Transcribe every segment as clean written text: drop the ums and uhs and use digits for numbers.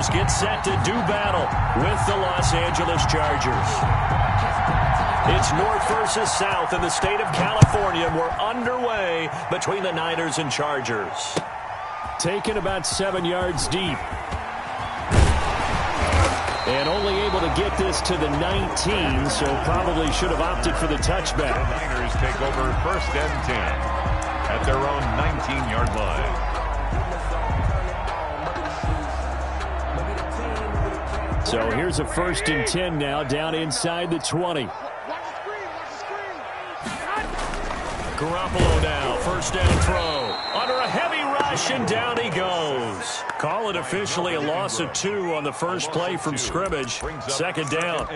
Chargers get set to do battle with the Los Angeles Chargers. It's North versus South in the state of California. We're underway between the Niners and Chargers. Taken about 7 yards deep. And only able to get this to the 19, so probably should have opted for the touchback. The Niners take over 1st and 10 at their own 19-yard line. So here's a 1st and 10 now, down inside the 20. Garoppolo now, 1st down throw. Under a heavy rush, and down he goes. Call it officially a loss of 2 on the first play from scrimmage. 2nd down.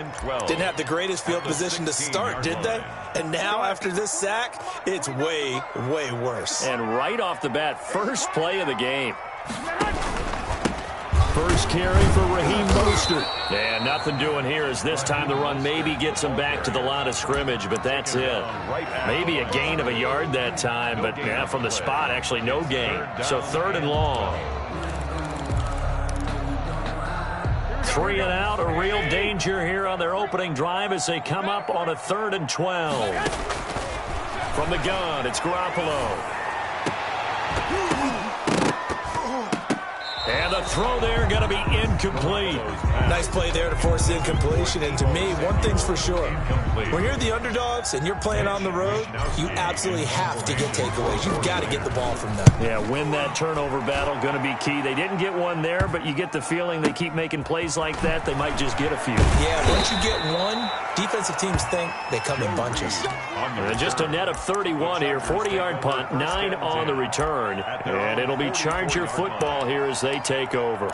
Didn't have the greatest field position to start, did they? And now, after this sack, it's way, way worse. And right off the bat, first play of the game. First carry for Raheem Mostert. And nothing doing here as this time the run maybe gets him back to the line of scrimmage, but that's it. Maybe a gain of a yard that time, but yeah, from the spot, actually no gain. So 3rd and long. 3 and out, a real danger here on their opening drive as they come up on a 3rd and 12. From the gun, it's Garoppolo. And the throw there going to be incomplete. Nice play there to force the incompletion. And to me, one thing's for sure. When you're the underdogs and you're playing on the road, you absolutely have to get takeaways. You've got to get the ball from them. Yeah, win that turnover battle, going to be key. They didn't get one there, but you get the feeling they keep making plays like that, they might just get a few. Yeah, once you get one, defensive teams think they come in bunches. And just a net of 31 here, 40-yard punt, 9 on the return. And it'll be Charger football here as they take over.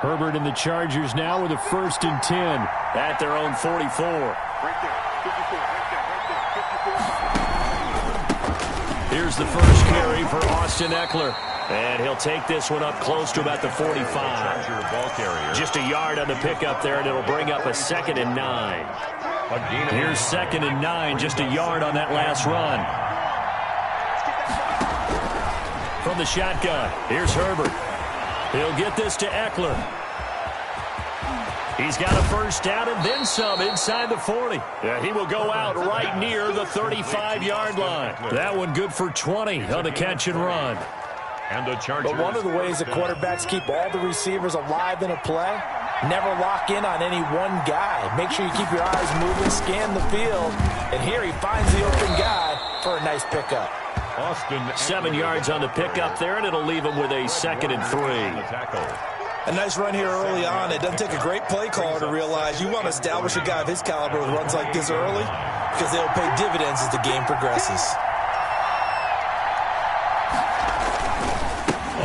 Herbert and the Chargers now with a 1st and 10 at their own 44. Here's the first carry for Austin Eckler. And he'll take this one up close to about the 45. Just a yard on the pickup there, and it'll bring up a 2nd and 9. Here's 2nd and 9, just a yard on that last run. From the shotgun, here's Herbert. He'll get this to Eckler. He's got a 1st down and then some inside the 40. Yeah, he will go out right near the 35-yard line. That one good for 20 on the catch and run. And the Chargers. But one of the ways that quarterbacks keep all the receivers alive in a play, never lock in on any one guy. Make sure you keep your eyes moving, scan the field. And here he finds the open guy for a nice pickup. 7 yards on the pickup there, and it'll leave him with a 2nd and 3. A nice run here early on. It doesn't take a great play caller to realize you want to establish a guy of his caliber with runs like this early because they'll pay dividends as the game progresses.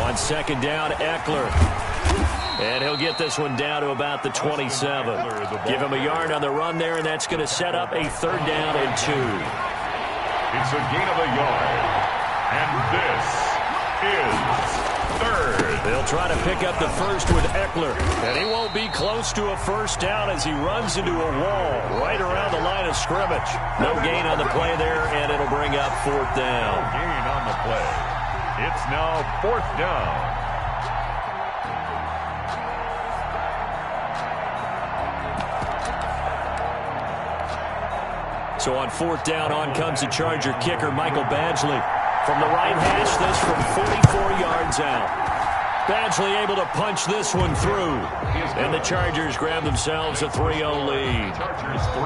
On 2nd down, Eckler. And he'll get this one down to about the 27. Give him a yard on the run there, and that's going to set up a 3rd down and 2. It's a gain of a yard. And this is 3rd. They'll try to pick up the first with Eckler. And he won't be close to a 1st down as he runs into a wall right around the line of scrimmage. No gain on the play there, and it'll bring up 4th down. No gain on the play. It's now 4th down. So on 4th down, on comes the Charger kicker, Michael Badgley. From the right hash, this from 44 yards out. Badgley able to punch this one through. And the Chargers grab themselves a 3-0 lead.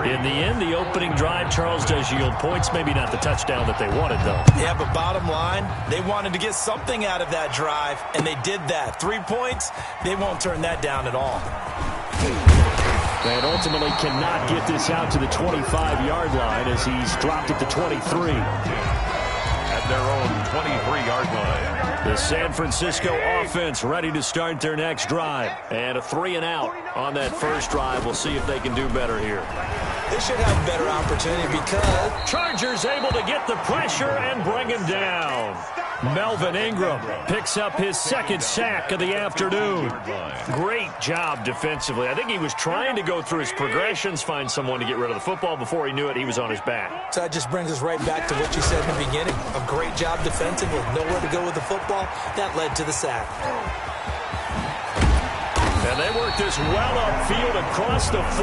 In the end, the opening drive, Charles, does yield points. Maybe not the touchdown that they wanted, though. Yeah, but bottom line, they wanted to get something out of that drive, and they did that. 3 points, they won't turn that down at all. And ultimately cannot get this out to the 25-yard line as he's dropped it to 23. At their own 23-yard line. The San Francisco offense ready to start their next drive. And a 3 and out on that first drive. We'll see if they can do better here. They should have a better opportunity because Chargers able to get the pressure and bring him down. Melvin Ingram picks up his second sack of the afternoon. Great job defensively. I think he was trying to go through his progressions, find someone to get rid of the football. Before he knew it, he was on his back. So that just brings us right back to what you said in the beginning. A great job defensively, nowhere to go with the football. That led to the sack. And they work this well upfield across the 45.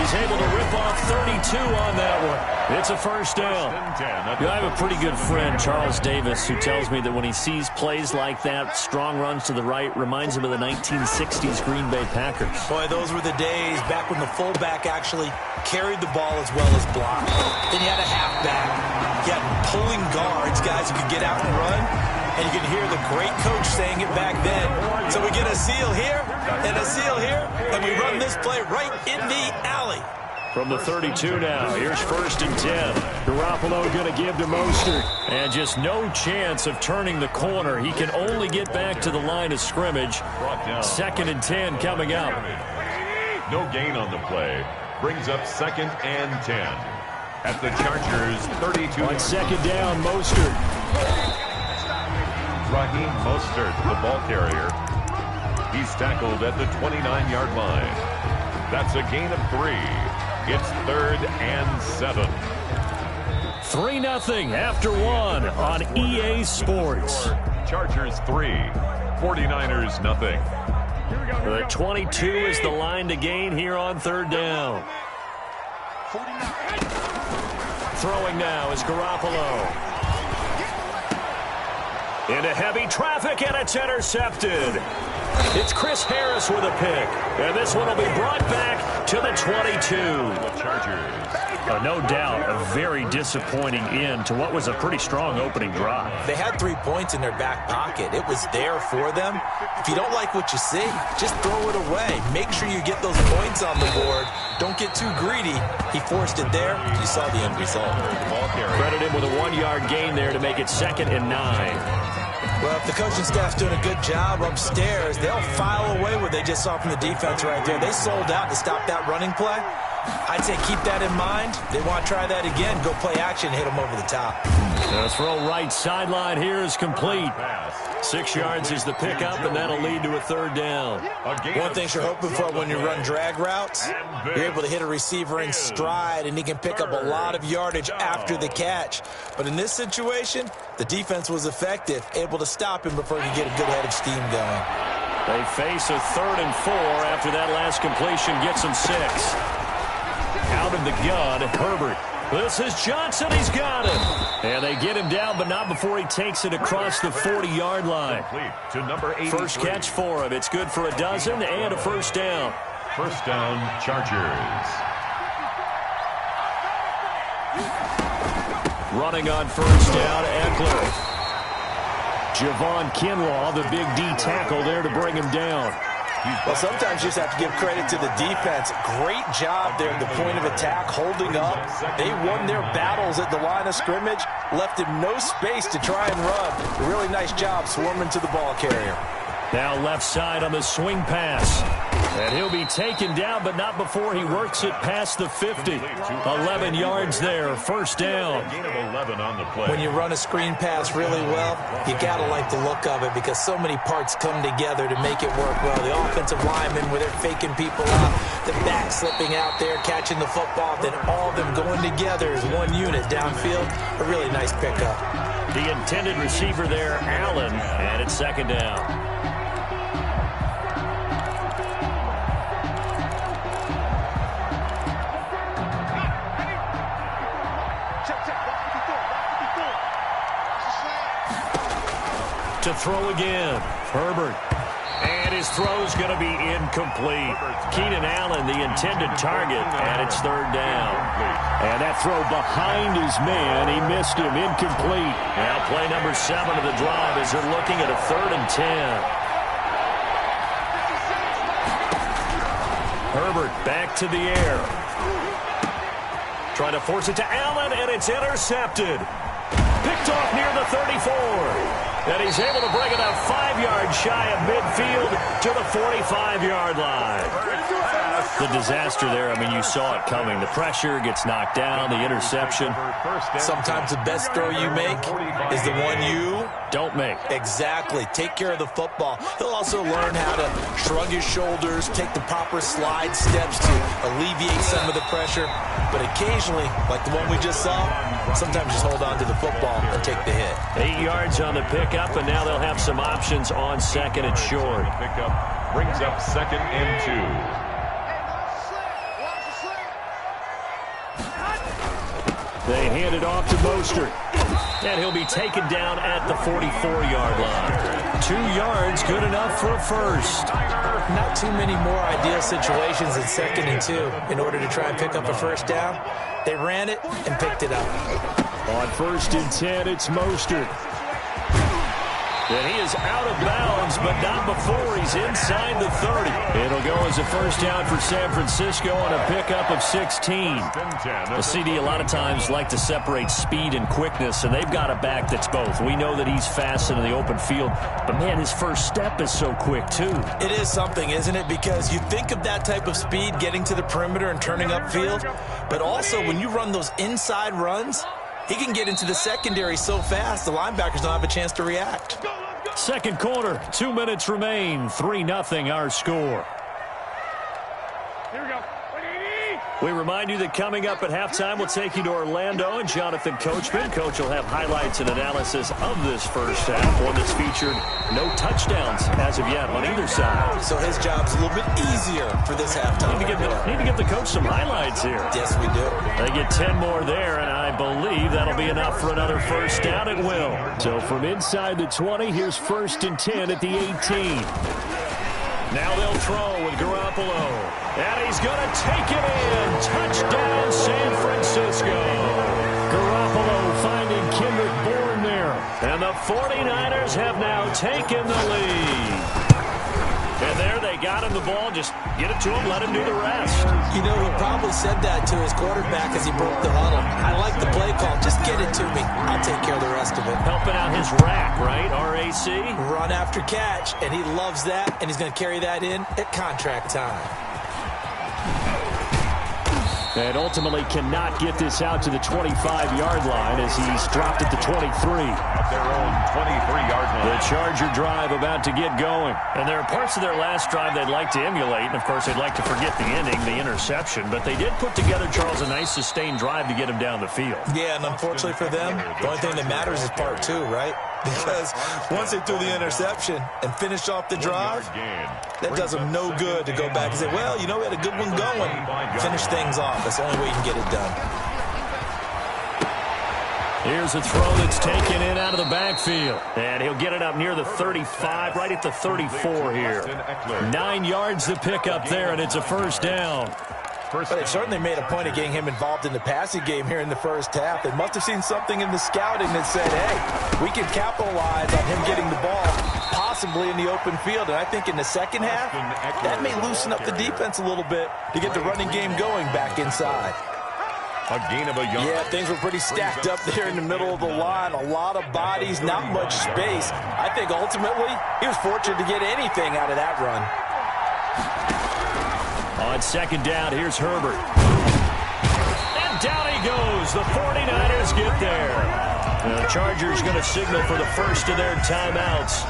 He's able to rip off 32 on that one. It's a first down. I have a pretty good friend, Charles Davis, who tells me that when he sees plays like that, strong runs to the right, reminds him of the 1960s Green Bay Packers. Boy, those were the days back when the fullback actually carried the ball as well as blocked. Then you had a halfback. You had pulling guards, guys who could get out and run. And you can hear the great coach saying it back then. So we get a seal here and a seal here, and we run this play right in the alley. From the 32 now, here's 1st and 10. Garoppolo going to give to Mostert. And just no chance of turning the corner. He can only get back to the line of scrimmage. 2nd and 10 coming up. No gain on the play. Brings up 2nd and 10. At the Chargers' 32. On 2nd down, Mostert. Raheem Mostert, the ball carrier. He's tackled at the 29-yard line. That's a gain of 3. It's 3rd and 7. 3-0 after 1 on EA Sports. Chargers 3, 49ers nothing. The 22 is the line to gain here on 3rd down. Throwing now is Garoppolo. Into heavy traffic, and it's intercepted. It's Chris Harris with a pick. And this one will be brought back to the 22. The Chargers. No doubt, a very disappointing end to what was a pretty strong opening drive. They had 3 points in their back pocket. It was there for them. If you don't like what you see, just throw it away. Make sure you get those points on the board. Don't get too greedy. He forced it there. You saw the end result. Credit him with a 1-yard gain there to make it 2nd and 9. Well, if the coaching staff's doing a good job upstairs, they'll file away what they just saw from the defense right there. They sold out to stop that running play. I'd say keep that in mind. They want to try that again. Go play action, hit them over the top. The throw right sideline here is complete. 6 yards is the pickup, and that'll lead to a 3rd down. One thing you're hoping for when you run drag routes, you're able to hit a receiver in stride, and he can pick up a lot of yardage after the catch. But in this situation, the defense was effective, able to stop him before he could get a good head of steam going. They face a 3rd and 4 after that last completion gets him 6. Out of the gun, Herbert. This is Johnson. He's got it. And they get him down, but not before he takes it across the 40-yard line. To number 83. First catch for him. It's good for a dozen and a 1st down. 1st down, Chargers. Running on 1st down, Eckler. Javon Kinlaw, the big D tackle there to bring him down. Well, sometimes you just have to give credit to the defense. Great job there at the point of attack, holding up. They won their battles at the line of scrimmage, left him no space to try and run. A really nice job swarming to the ball carrier. Now left side on the swing pass. And he'll be taken down, but not before he works it past the 50. 11 yards there, 1st down. Gain of 11 on the play. When you run a screen pass really well, you got to like the look of it because so many parts come together to make it work well. The offensive linemen, where they're faking people out, the back slipping out there, catching the football, then all of them going together as one unit downfield. A really nice pickup. The intended receiver there, Allen, and it's 2nd down. To throw again, Herbert. And his throw's going to be incomplete. Keenan Allen, the intended target, and it's 3rd down. And that throw behind his man, he missed him, incomplete. Now play number 7 of the drive as they're looking at a 3rd and 10. Herbert back to the air. Trying to force it to Allen, and it's intercepted. Picked off near the 34. And he's able to bring it up 5 yards shy of midfield to the 45-yard line. The disaster there, I mean, you saw it coming. The pressure gets knocked down, the interception. Sometimes the best throw you make is the one you don't make. Exactly. Take care of the football. He'll also learn how to shrug his shoulders, take the proper slide steps to alleviate some of the pressure. But occasionally, like the one we just saw, sometimes just hold on to the football and take the hit. 8 yards on the pickup, and now they'll have some options on second and short. Pickup brings up 2nd and 2. They hand it off to Mostert. And he'll be taken down at the 44-yard line. 2 yards, good enough for a first. Not too many more ideal situations in 2nd and 2 in order to try and pick up a first down. They ran it and picked it up. On 1st and 10, it's Mostert. And he is out of bounds, but not before he's inside the 30. It'll go as a first down for San Francisco on a pickup of 16. The CD a lot of times like to separate speed and quickness, and they've got a back that's both. We know that he's fast in the open field, but, man, his first step is so quick, too. It is something, isn't it? Because you think of that type of speed getting to the perimeter and turning upfield, but also when you run those inside runs, he can get into the secondary so fast, the linebackers don't have a chance to react. Second quarter, 2 minutes remain, 3-0 our score. Here we go. We remind you that coming up at halftime, we'll take you to Orlando and Jonathan Coachman. Coach will have highlights and analysis of this first half, one that's featured no touchdowns as of yet on either side. So his job's a little bit easier for this halftime. Need to give the coach some highlights here. Yes, we do. They get 10 more there, and I believe that'll be enough for another first down at will. So from inside the 20, here's 1st and 10 at the 18. Now they'll throw with Garoppolo. And he's going to take it in. Touchdown, San Francisco. Garoppolo finding Kendrick Bourne there. And the 49ers have now taken the lead. And there they got him the ball. Just get it to him, let him do the rest. You know, he probably said that to his quarterback as he broke the huddle. I like the play call. Just get it to me. I'll take care of the rest of it. Helping out his rack, right? R-A-C? Run after catch, and he loves that, and he's going to carry that in at contract time. And ultimately cannot get this out to the 25-yard line as he's dropped at the 23. At their own 23-yard line. The Charger drive about to get going. And there are parts of their last drive they'd like to emulate. And, of course, they'd like to forget the ending, the interception. But they did put together, Charles, a nice sustained drive to get him down the field. Yeah, and unfortunately for them, the only thing that matters is part 2, right? Because once they threw the interception and finished off the drive, that does them no good to go back and say, well, you know, we had a good one going. Finish things off. That's the only way you can get it done. Here's a throw that's taken in out of the backfield. And he'll get it up near the 35, right at the 34 here. 9 yards to pick up there, and it's a first down. But they certainly made a point of getting him involved in the passing game here in the first half. They must have seen something in the scouting that said, hey, we can capitalize on him getting the ball, possibly in the open field. And I think in the second half, that may loosen up the defense a little bit to get the running game going back inside. A gain of a yard. Yeah, things were pretty stacked up there in the middle of the line. A lot of bodies, not much space. I think ultimately he was fortunate to get anything out of that run. On second down, here's Herbert. And down he goes. The 49ers get there. The Chargers going to signal for the first of their timeouts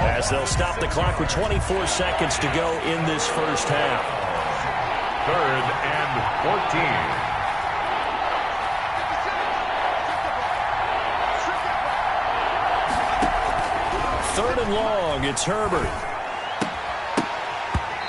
as they'll stop the clock with 24 seconds to go in this first half. 3rd and 14. Third and long, it's Herbert.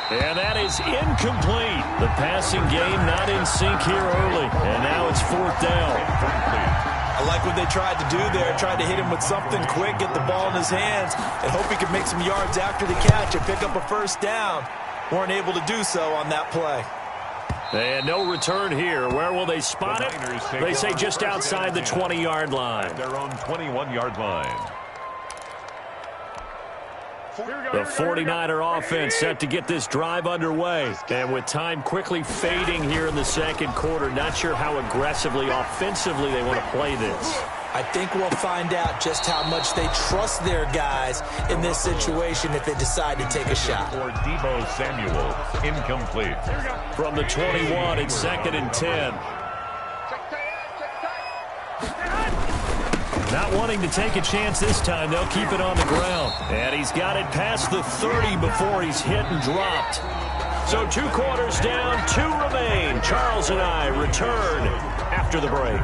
And that is incomplete. The passing game not in sync here early. And now it's 4th down. I like what they tried to do there. Tried to hit him with something quick, get the ball in his hands, and hope he could make some yards after the catch and pick up a first down. Weren't able to do so on that play. And no return here. Where will they spot it? They say just outside the 20-yard line. Their own 21-yard line. The 49er offense set to get this drive underway. And with time quickly fading here in the second quarter, not sure how aggressively, offensively they want to play this. I think we'll find out just how much they trust their guys in this situation if they decide to take a shot. For Deebo Samuel, incomplete. From the 21, it's 2nd and 10. Not wanting to take a chance this time, they'll keep it on the ground. And he's got it past the 30 before he's hit and dropped. So 2 quarters down, 2 remain. Charles and I return after the break.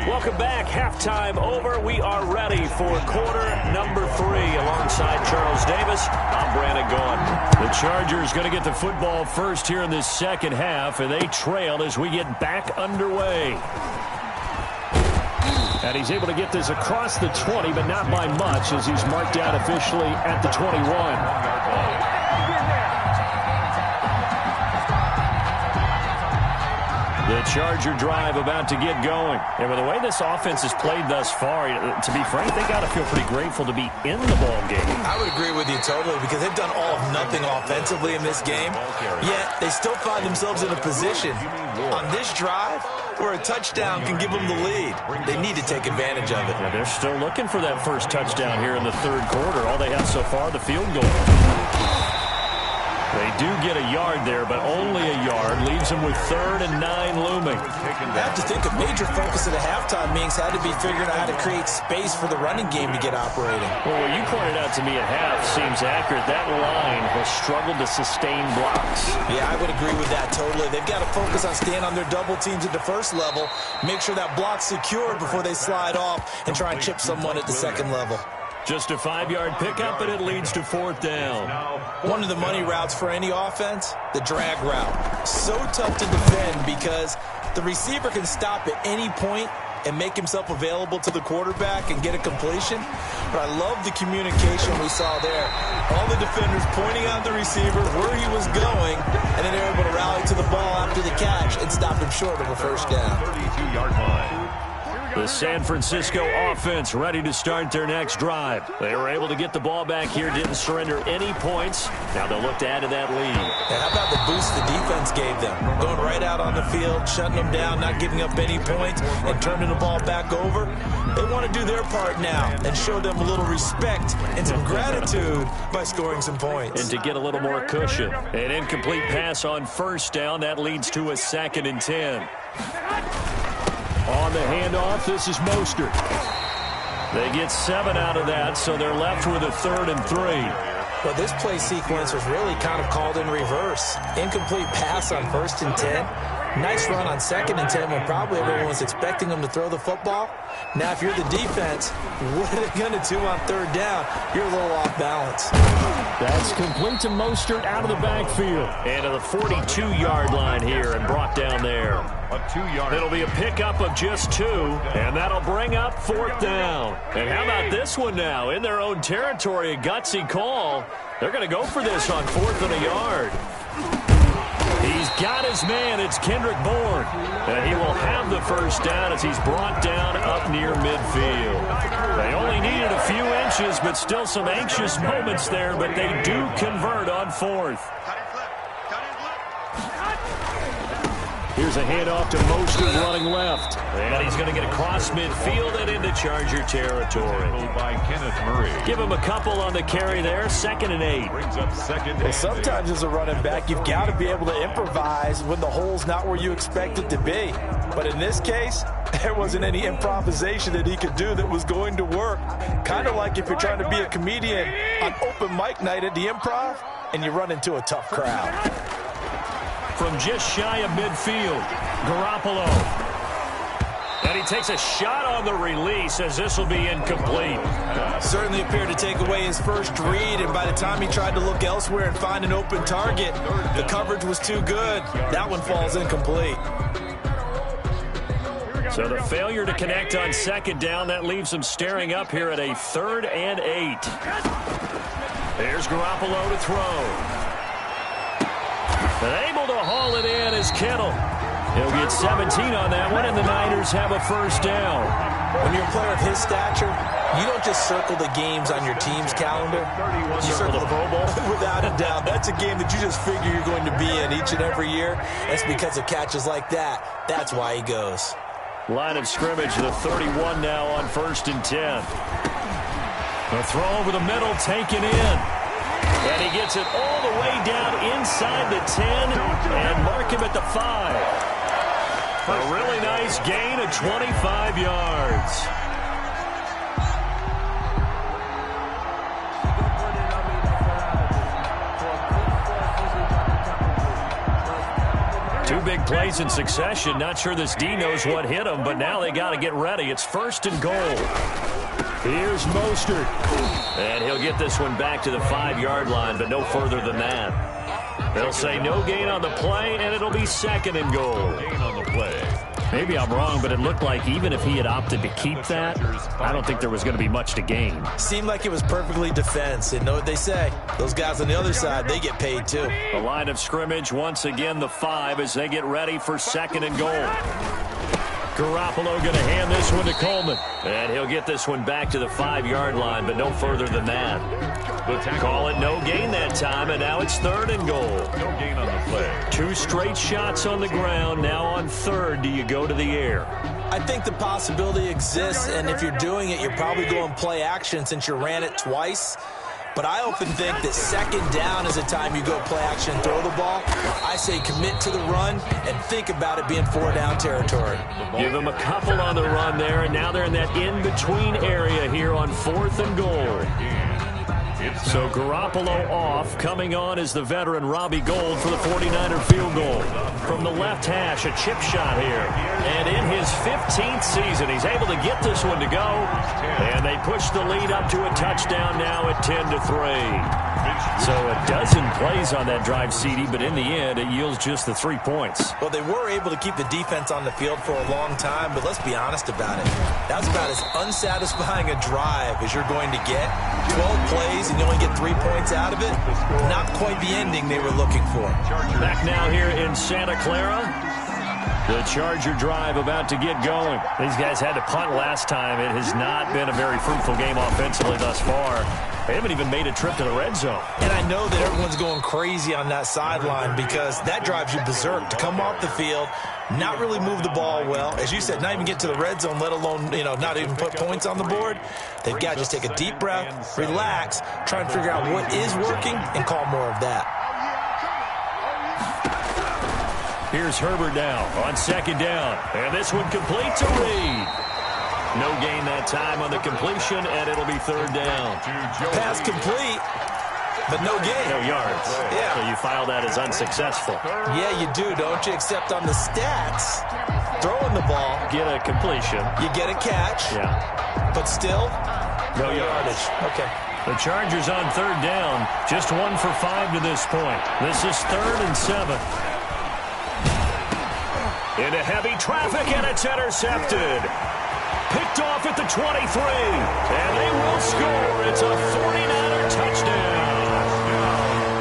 Welcome back. Halftime over. We are ready for quarter number 3. Alongside Charles Davis, I'm Brandon Gaughan. The Chargers going to get the football first here in this second half, and they trail as we get back underway. And he's able to get this across the 20, but not by much, as he's marked out officially at the 21. The Charger drive about to get going. And with the way this offense has played thus far, to be frank, they got to feel pretty grateful to be in the ball game. I would agree with you totally, because they've done all of nothing offensively in this game, yet they still find themselves in a position on this drive where a touchdown can give them the lead. They need to take advantage of it. Yeah, they're still looking for that first touchdown here in the third quarter. All they have so far, the field goal. They do get a yard there, but only a yard. Leaves them with 3rd and 9 looming. I have to think a major focus at the halftime meetings had to be figuring out how to create space for the running game to get operating. Well, what you pointed out to me at half seems accurate. That line has struggled to sustain blocks. Yeah, I would agree with that totally. They've got to focus on staying on their double teams at the first level, make sure that block's secure before they slide off, and try and chip someone at the second level. Just a 5-yard pickup, and it leads to 4th down. One of the money routes for any offense, the drag route. So tough to defend because the receiver can stop at any point and make himself available to the quarterback and get a completion. But I love the communication we saw there. All the defenders pointing out the receiver where he was going, and then they were able to rally to the ball after the catch and stop him short of a first down. 32-yard line. The San Francisco offense ready to start their next drive. They were able to get the ball back here, didn't surrender any points. Now they'll look to add to that lead. And how about the boost the defense gave them? Going right out on the field, shutting them down, not giving up any points, and turning the ball back over. They want to do their part now and show them a little respect and some gratitude by scoring some points. And to get a little more cushion. An incomplete pass on first down. That leads to a 2nd and 10. On the handoff, this is Mostert. They get 7 out of that, so they're left with a 3rd and 3. Well, this play sequence was really kind of called in reverse. Incomplete pass on 1st and 10. Nice run on 2nd and 10 when probably everyone was expecting them to throw the football. Now, if you're the defense, what are they going to do on 3rd down? You're a little off balance. That's complete to Mostert out of the backfield. And to the 42-yard line here and brought down there. A 2-yard. It'll be a pickup of just 2, and that'll bring up 4th down. And how about this one now? In their own territory, a gutsy call. They're going to go for this on 4th and a yard. He's got his man. It's Kendrick Bourne. And he will have the first down as he's brought down up near midfield. They only needed a few inches, but still some anxious moments there, but they do convert on 4th. Here's a handoff to Mostert running left. And he's going to get across midfield and into Charger territory. By Kenneth Murray. Give him a couple on the carry there. 2nd and 8. Brings up 2nd. Well, sometimes as a running back, you've got to be able to improvise when the hole's not where you expect it to be. But in this case, there wasn't any improvisation that he could do that was going to work. Kind of like if you're trying to be a comedian on open mic night at the Improv and you run into a tough crowd. From just shy of midfield, Garoppolo. And he takes a shot on the release as this will be incomplete. Certainly appeared to take away his first read, and by the time he tried to look elsewhere and find an open target, the coverage was too good. That one falls incomplete. So the failure to connect on 2nd down, that leaves him staring up here at a 3rd and 8. There's Garoppolo to throw. And able to haul it in is Kittle. He'll get 17 on that one, and the Niners have a first down. When you're a player of his stature, you don't just circle the games on your team's calendar. You circle the Pro Bowl. Without a doubt. That's a game that you just figure you're going to be in each and every year. That's because of catches like that. That's why he goes. Line of scrimmage, the 31 now on 1st and 10. The throw over the middle, taken in. And he gets it all the way down inside the 10 and mark him at the 5. A really nice gain of 25 yards. Two big plays in succession. Not sure this D knows what hit him, but now they got to get ready. It's 1st and goal. Here's Mostert. And he'll get this one back to the 5-yard line, but no further than that. They'll say no gain on the play, and it'll be 2nd and goal. No gain on the play. Maybe I'm wrong, but it looked like even if he had opted to keep that, I don't think there was going to be much to gain. Seemed like it was perfectly defense. And know what they say? Those guys on the other side, they get paid too. The line of scrimmage, once again, the 5 as they get ready for 2nd and goal. Garoppolo going to hand this one to Coleman. And he'll get this one back to the 5-yard line, but no further than that. Call it no gain that time, and now it's 3rd and goal. No gain on the play. 2 straight shots on the ground. Now on 3rd, do you go to the air? I think the possibility exists, and if you're doing it, you're probably going play action since you ran it twice. But I often think that 2nd down is a time you go play action and throw the ball. I say commit to the run and think about it being 4-down territory. Give them a couple on the run there, and now they're in that in-between area here on 4th and goal. So Garoppolo off. Coming on is the veteran Robbie Gould for the 49er field goal. From the left hash, a chip shot here. And in his 15th season, he's able to get this one to go. And they push the lead up to a touchdown now at 10-3. So a dozen plays on that drive, CD, but in the end, it yields just the 3 points. Well, they were able to keep the defense on the field for a long time, but let's be honest about it. That's about as unsatisfying a drive as you're going to get. 12 plays and you only get 3 points out of it. Not quite the ending they were looking for. Back now here in Santa Clara. The Charger drive about to get going. These guys had to punt last time. It has not been a very fruitful game offensively thus far. They haven't even made a trip to the red zone. And I know that everyone's going crazy on that sideline because that drives you berserk to come off the field, not really move the ball well. As you said, not even get to the red zone, let alone, not even put points on the board. They've got to just take a deep breath, relax, try and figure out what is working, and call more of that. Here's Herbert now on 2nd down. And this one completes a read. No gain that time on the completion, and it'll be 3rd down. Pass complete, but no gain. No yards. Yeah. So you file that as unsuccessful. Yeah, you do, don't you? Except on the stats, throwing the ball. Get a completion. You get a catch. Yeah. But still, no yardage. Okay. The Chargers on 3rd down. Just 1 for 5 to this point. This is 3rd and 7. Into heavy traffic, and it's intercepted. Picked off at the 23. And they will score. It's a 49er touchdown.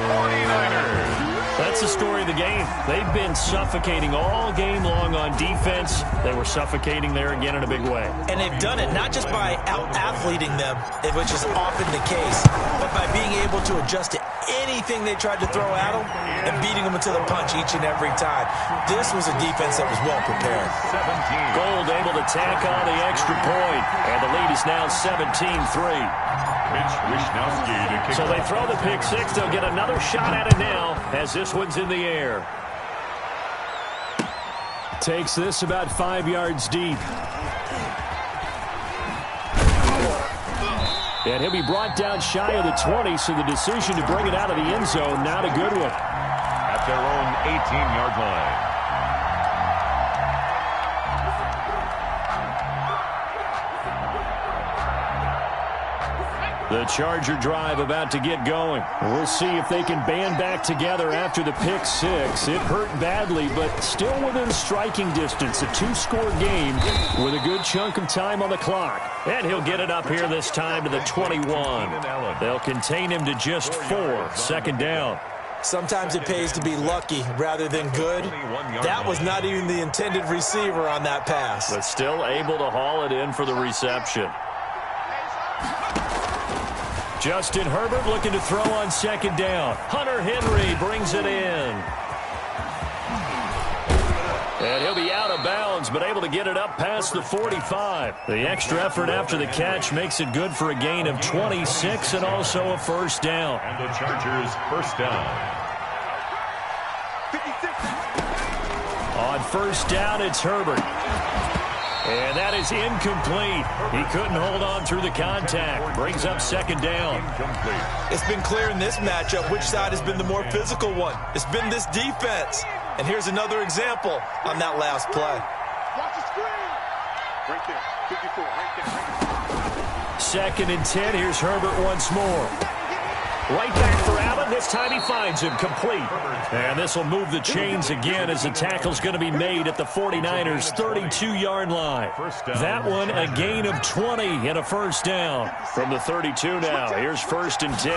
49ers. That's the story of the game. They've been suffocating all game long on defense. They were suffocating there again in a big way. And they've done it not just by out-athleting them, which is often the case, but by being able to adjust to anything they tried to throw at them and beating them into the punch each and every time. This was a defense that was well prepared. Gould able to tack on the extra point, and the lead is now 17-3. So they throw the pick six. They'll get another shot at it now as this one's in the air. Takes this about 5 yards deep. And he'll be brought down shy of the 20, so the decision to bring it out of the end zone, not a good one. At their own 18-yard line. The Charger drive about to get going. We'll see if they can band back together after the pick six. It hurt badly, but still within striking distance. A 2-score game with a good chunk of time on the clock. And he'll get it up here this time to the 21. They'll contain him to just 4. 2nd down. Sometimes it pays to be lucky rather than good. That was not even the intended receiver on that pass. But still able to haul it in for the reception. Justin Herbert looking to throw on 2nd down. Hunter Henry brings it in. And he'll be out of bounds, but able to get it up past the 45. The extra effort after the catch makes it good for a gain of 26 and also a first down. And the Chargers first down. On first down, it's Herbert. And that is incomplete. He couldn't hold on through the contact. Brings up second down. Incomplete. It's been clear in this matchup which side has been the more physical one. It's been this defense. And here's another example on that last play. Watch the screen. Right there. 54. Right there. Second and 10. Here's Herbert once more. Right back for Allen. This time he finds him complete. And this will move the chains again as the tackle's going to be made at the 49ers' 32-yard line. That one a gain of 20 and a first down. From the 32 now, here's first and 10.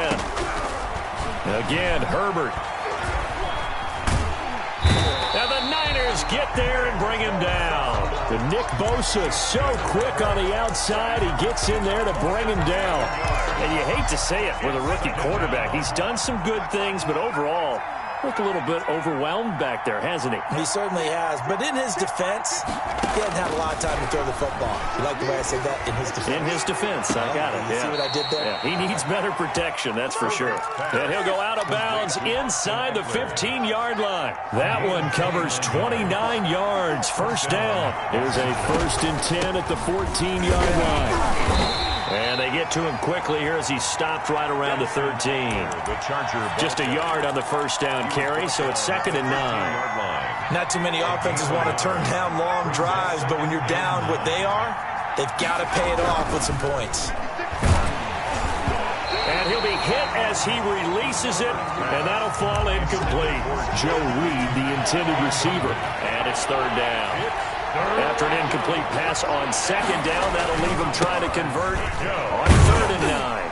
Again, Herbert. And the Niners get there and bring him down. The Nick Bosa so quick on the outside. He gets in there to bring him down. And you hate to say it with a rookie quarterback. He's done some good things, but overall, looked a little bit overwhelmed back there, hasn't he? He certainly has. But in his defense, he hasn't had a lot of time to throw the football. You like the way I said that? In his defense. In his defense. I got it. You see what I did there? Yeah, he needs better protection, that's for sure. And he'll go out of bounds inside the 15-yard line. That one covers 29 yards. First down. Here's a first and 10 at the 14-yard line. And they get to him quickly here as he stopped right around the 13. Just a yard on the first down carry, so it's second and 9. Not too many offenses want to turn down long drives, but when you're down what they are, they've got to pay it off with some points. And he'll be hit as he releases it, and that'll fall incomplete. Joe Reed, the intended receiver, and it's third down. After an incomplete pass on second down, that'll leave him trying to convert on third and 9.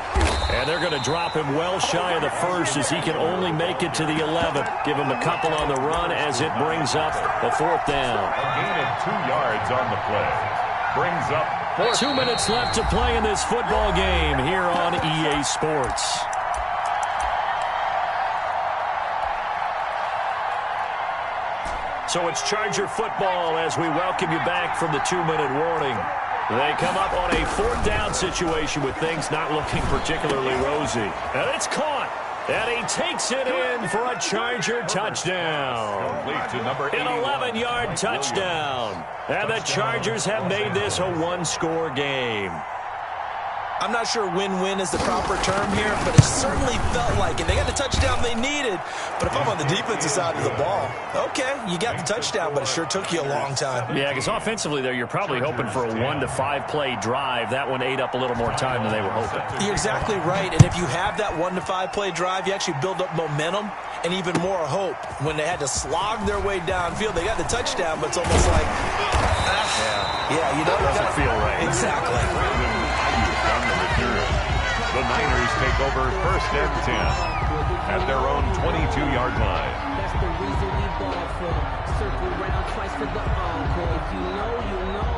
And they're going to drop him well shy of the first as he can only make it to the 11. Give him a couple on the run as it brings up the fourth down. A gain of 2 yards on the play. Brings up fourth. 2 minutes left to play in this football game here on EA Sports. So it's Charger football as we welcome you back from the 2-minute warning. They come up on a fourth down situation with things not looking particularly rosy. And it's caught. And he takes it in for a Charger touchdown. An 11-yard touchdown. And the Chargers have made this a one-score game. I'm not sure win-win is the proper term here, but it certainly felt like it. They got the touchdown they needed, but if I'm on the defensive side of the ball, okay, you got the touchdown, but it sure took you a long time. Yeah, because offensively there, you're probably hoping for a 1 to 5 play drive. That one ate up a little more time than they were hoping. You're exactly right, and if you have that 1 to 5 play drive, you actually build up momentum and even more hope. When they had to slog their way downfield, they got the touchdown, but it's almost like, yeah, you know, it doesn't feel right. Exactly. The Niners take over first and 10 at their own 22-yard line. That's the reason we ball for. Circle round twice for the encore. If you know, you know.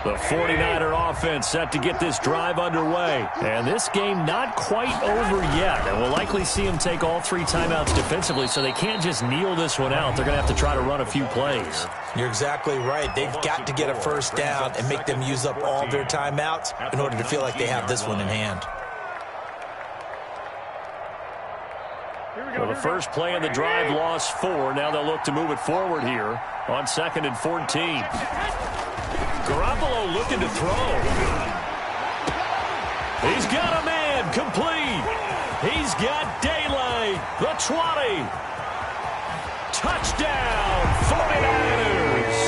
The 49er offense set to get this drive underway. And this game not quite over yet. And we'll likely see them take all 3 timeouts defensively, so they can't just kneel this one out. They're going to have to try to run a few plays. You're exactly right. They've got to get a first down and make them use up all their timeouts in order to feel like they have this one in hand. Well, the first play in the drive lost 4. Now they'll look to move it forward here on second and 14. Garoppolo looking to throw. He's got a man complete. He's got daylight. The 20. Touchdown, 49ers.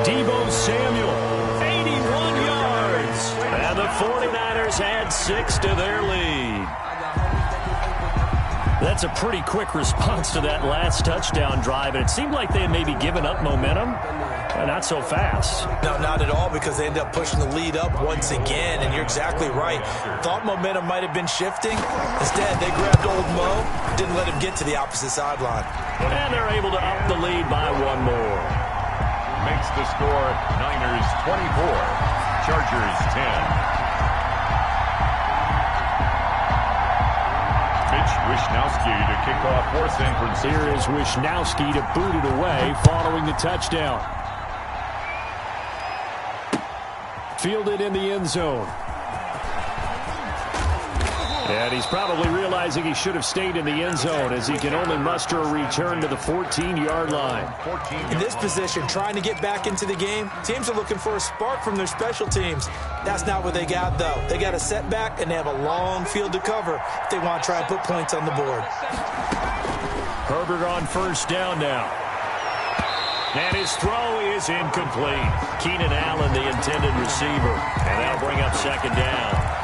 Deebo Samuel, 81 yards. And the 49ers add 6 to their lead. That's a pretty quick response to that last touchdown drive, and it seemed like they had maybe given up momentum. Not so fast. No, not at all, because they end up pushing the lead up once again, and you're exactly right. Thought momentum might have been shifting. Instead, they grabbed old Mo, didn't let him get to the opposite sideline. And they're able to up the lead by 1 more. Makes the score Niners 24, Chargers 10. Mitch Wishnowsky to kick off for San Francisco. Here is Wishnowsky to boot it away following the touchdown. Fielded in the end zone. And he's probably realizing he should have stayed in the end zone as he can only muster a return to the 14-yard line. In this position, trying to get back into the game, teams are looking for a spark from their special teams. That's not what they got, though. They got a setback, and they have a long field to cover if they want to try and put points on the board. Herbert on first down now. And his throw is incomplete. Keenan Allen, the intended receiver. And that'll bring up second down.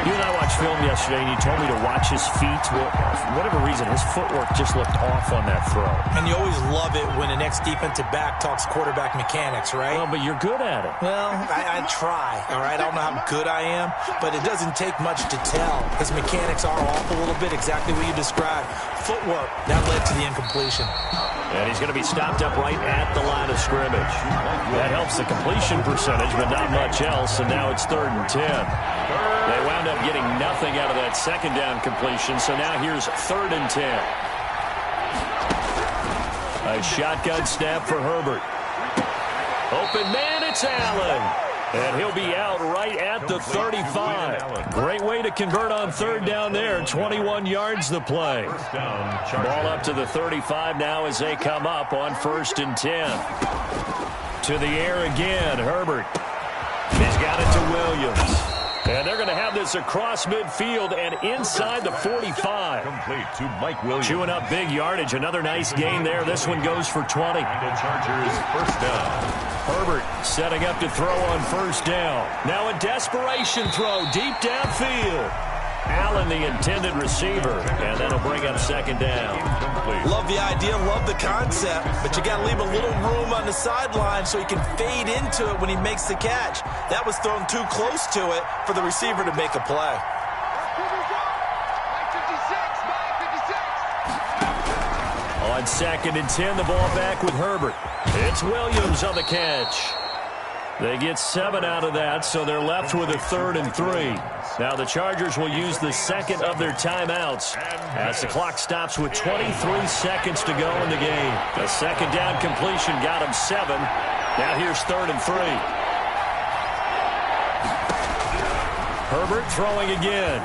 You and I watched film yesterday, and you told me to watch his feet. Well, for whatever reason, his footwork just looked off on that throw. And you always love it when the next defensive back talks quarterback mechanics, right? Well, but you're good at it. Well, I try, all right? I don't know how good I am, but it doesn't take much to tell. His mechanics are off a little bit, exactly what you described. Footwork, that led to the incompletion. And he's going to be stopped up right at the line of scrimmage. That helps the completion percentage, but not much else, and now it's 3rd and 10. They wound up getting nothing out of that second down completion, so now here's 3rd and 10. A shotgun snap for Herbert. Open man, it's Allen. And he'll be out right at the 35. Great way to convert on 3rd down there. 21 yards the play. Ball up to the 35 now as they come up on 1st and 10. To the air again, Herbert. He's got it to Williams. And they're going to have this across midfield and inside the 45. Complete to Mike Williams. Chewing up big yardage. Another nice gain there. This one goes for 20. And the Chargers first down. Herbert setting up to throw on 1st down. Now a desperation throw deep downfield. Allen, the intended receiver, and that'll bring up 2nd down. Love the idea, love the concept, but you got to leave a little room on the sideline so he can fade into it when he makes the catch. That was thrown too close to it for the receiver to make a play. On 2nd and 10, the ball back with Herbert. It's Williams on the catch. They get 7 out of that, so they're left with a 3rd and 3. Now the Chargers will use the second of their timeouts as the clock stops with 23 seconds to go in the game. A 2nd down completion got him 7. Now here's 3rd and 3. Herbert throwing again.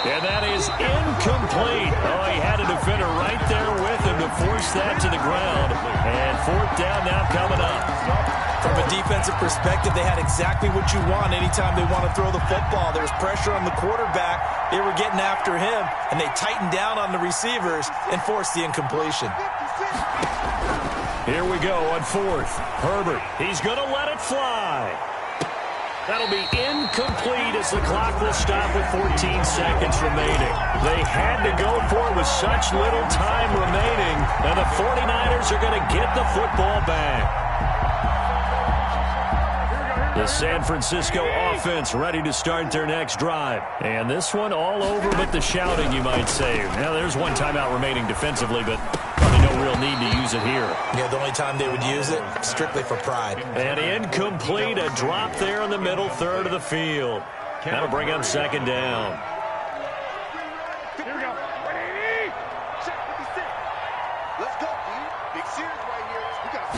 And that is incomplete. Oh, he had a defender right there with him to force that to the ground. And 4th down now coming up. From a defensive perspective, they had exactly what you want anytime they want to throw the football. There was pressure on the quarterback. They were getting after him, and they tightened down on the receivers and forced the incompletion. Here we go on 4th. Herbert, he's going to let it fly. That'll be incomplete as the clock will stop with 14 seconds remaining. They had to go for it with such little time remaining, and the 49ers are going to get the football back. The San Francisco offense ready to start their next drive. And this one all over but the shouting, you might say. Now, there's one timeout remaining defensively, but probably no real need to use it here. Yeah, the only time they would use it, strictly for pride. And incomplete, a drop there in the middle third of the field. That'll bring up 2nd down. Here we go. Ready? Check 56. Let's go, dude. Big series right here. We got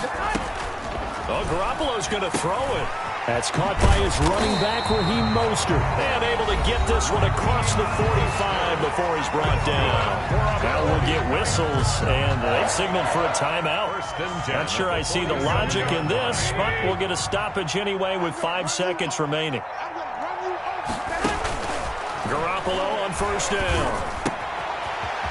Oh, Garoppolo's going to throw it. That's caught by his running back, Raheem Mostert. And able to get this one across the 45 before he's brought down. Now we'll get whistles, and they signaled for a timeout. Not sure I see the logic in this, but we'll get a stoppage anyway with 5 seconds remaining. Garoppolo on 1st down.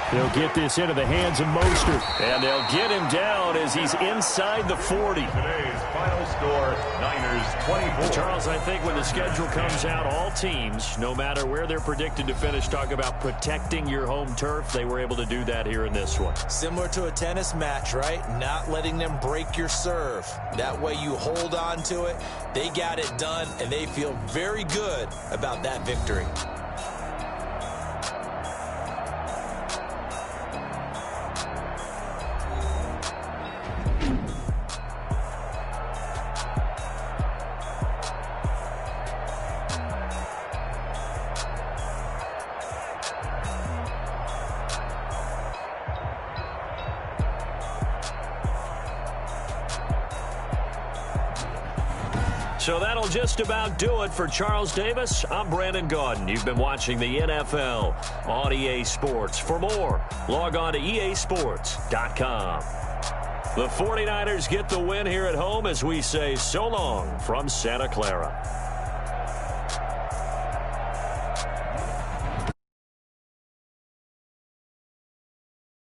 They'll get this into the hands of Mostert. And they'll get him down as he's inside the 40. Today's final score, Niners 24. Charles, I think when the schedule comes out, all teams, no matter where they're predicted to finish, talk about protecting your home turf. They were able to do that here in this one. Similar to a tennis match, right? Not letting them break your serve. That way you hold on to it. They got it done, and they feel very good about that victory. So that'll just about do it for Charles Davis. I'm Brandon Gaudin. You've been watching the NFL on EA Sports. For more, log on to easports.com. The 49ers get the win here at home as we say so long from Santa Clara.